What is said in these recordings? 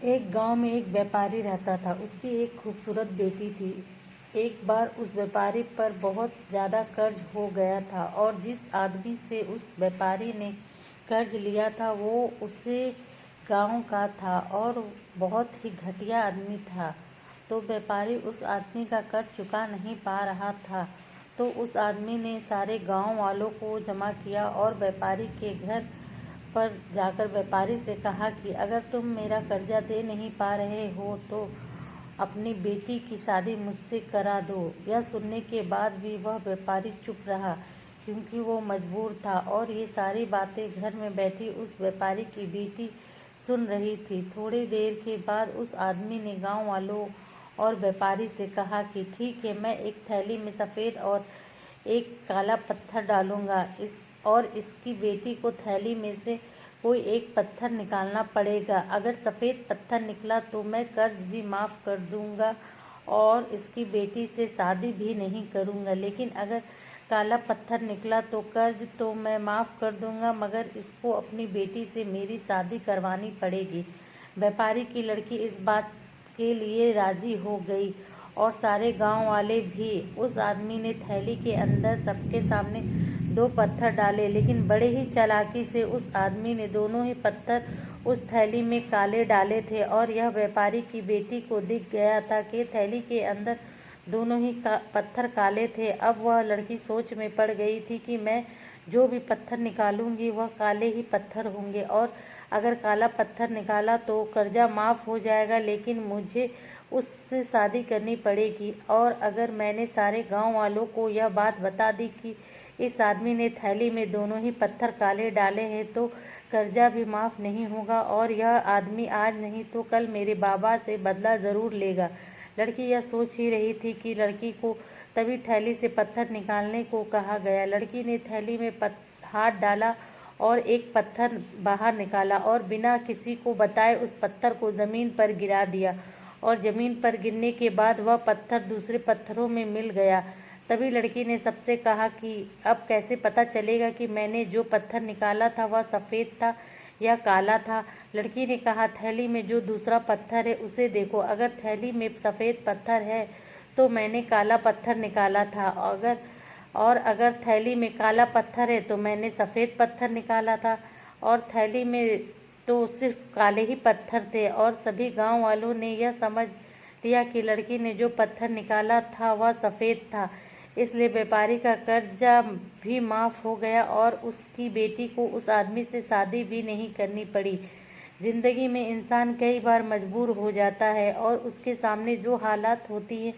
एक गांव में एक व्यापारी रहता था। उसकी एक खूबसूरत बेटी थी। एक बार उस व्यापारी पर बहुत ज़्यादा कर्ज हो गया था और जिस आदमी से उस व्यापारी ने कर्ज लिया था वो उसे गांव का था और बहुत ही घटिया आदमी था। तो व्यापारी उस आदमी का कर्ज चुका नहीं पा रहा था। तो उस आदमी ने सारे गांव वालों को जमा किया और व्यापारी के घर पर जाकर व्यापारी से कहा कि अगर तुम मेरा कर्जा दे नहीं पा रहे हो तो अपनी बेटी की शादी मुझसे करा दो। यह सुनने के बाद भी वह व्यापारी चुप रहा, क्योंकि वो मजबूर था और ये सारी बातें घर में बैठी उस व्यापारी की बेटी सुन रही थी। थोड़ी देर के बाद उस आदमी ने गांव वालों और व्यापारी से कहा कि ठीक है, मैं एक थैली में सफ़ेद और एक काला पत्थर डालूंगा और इसकी बेटी को थैली में से कोई एक पत्थर निकालना पड़ेगा। अगर सफ़ेद पत्थर निकला तो मैं कर्ज भी माफ़ कर दूंगा और इसकी बेटी से शादी भी नहीं करूंगा, लेकिन अगर काला पत्थर निकला तो कर्ज तो मैं माफ़ कर दूंगा, मगर इसको अपनी बेटी से मेरी शादी करवानी पड़ेगी। व्यापारी की लड़की इस बात के लिए राज़ी हो गई और सारे गांव वाले भी। उस आदमी ने थैली के अंदर सबके सामने दो पत्थर डाले, लेकिन बड़े ही चालाकी से उस आदमी ने दोनों ही पत्थर उस थैली में काले डाले थे और यह व्यापारी की बेटी को दिख गया था कि थैली के अंदर दोनों ही पत्थर काले थे। अब वह लड़की सोच में पड़ गई थी कि मैं जो भी पत्थर निकालूंगी वह काले ही पत्थर होंगे और अगर काला पत्थर निकाला तो कर्जा माफ़ हो जाएगा, लेकिन मुझे उससे शादी करनी पड़ेगी। और अगर मैंने सारे गांव वालों को यह बात बता दी कि इस आदमी ने थैली में दोनों ही पत्थर काले डाले हैं तो कर्जा भी माफ़ नहीं होगा और यह आदमी आज नहीं तो कल मेरे बाबा से बदला ज़रूर लेगा। लड़की यह सोच ही रही थी कि लड़की को तभी थैली से पत्थर निकालने को कहा गया। लड़की ने थैली में हाथ डाला और एक पत्थर बाहर निकाला और बिना किसी को बताए उस पत्थर को ज़मीन पर गिरा दिया और ज़मीन पर गिरने के बाद वह पत्थर दूसरे पत्थरों में मिल गया। तभी लड़की ने सबसे कहा कि अब कैसे पता चलेगा कि मैंने जो पत्थर निकाला था वह सफ़ेद था या काला था। लड़की ने कहा, थैली में जो दूसरा पत्थर है उसे देखो, अगर थैली में सफ़ेद पत्थर है तो मैंने काला पत्थर निकाला था, अगर थैली में काला पत्थर है तो मैंने सफ़ेद पत्थर निकाला था और थैली में तो सिर्फ काले ही पत्थर थे। और सभी गांव वालों ने यह समझ लिया कि लड़की ने जो पत्थर निकाला था वह सफ़ेद था, इसलिए व्यापारी का कर्जा भी माफ़ हो गया और उसकी बेटी को उस आदमी से शादी भी नहीं करनी पड़ी। ज़िंदगी में इंसान कई बार मजबूर हो जाता है और उसके सामने जो हालात होती हैं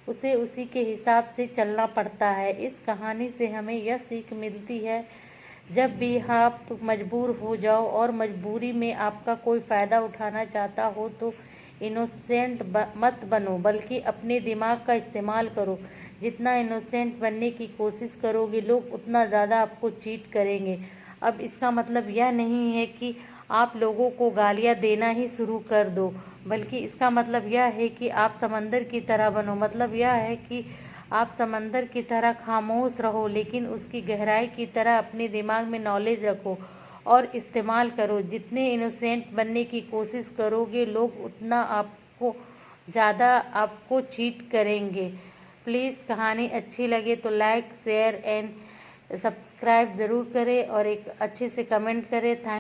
उसे उसी के हिसाब से चलना पड़ता है। इस कहानी से हमें यह सीख मिलती है, जब भी आप मजबूर हो जाओ और मजबूरी में आपका कोई फ़ायदा उठाना चाहता हो तो इनोसेंट मत बनो, बल्कि अपने दिमाग का इस्तेमाल करो। जितना इनोसेंट बनने की कोशिश करोगे लोग उतना ज़्यादा आपको चीट करेंगे। अब इसका मतलब यह नहीं है कि आप लोगों को गालियां देना ही शुरू कर दो, बल्कि इसका मतलब यह है कि आप समंदर की तरह बनो। मतलब यह है कि आप समंदर की तरह खामोश रहो, लेकिन उसकी गहराई की तरह अपने दिमाग में नॉलेज रखो और इस्तेमाल करो। जितने इनोसेंट बनने की कोशिश करोगे लोग उतना आपको ज़्यादा आपको चीट करेंगे। प्लीज़ कहानी अच्छी लगे तो लाइक शेयर एंड सब्सक्राइब ज़रूर करें और एक अच्छे से कमेंट करें। थैंक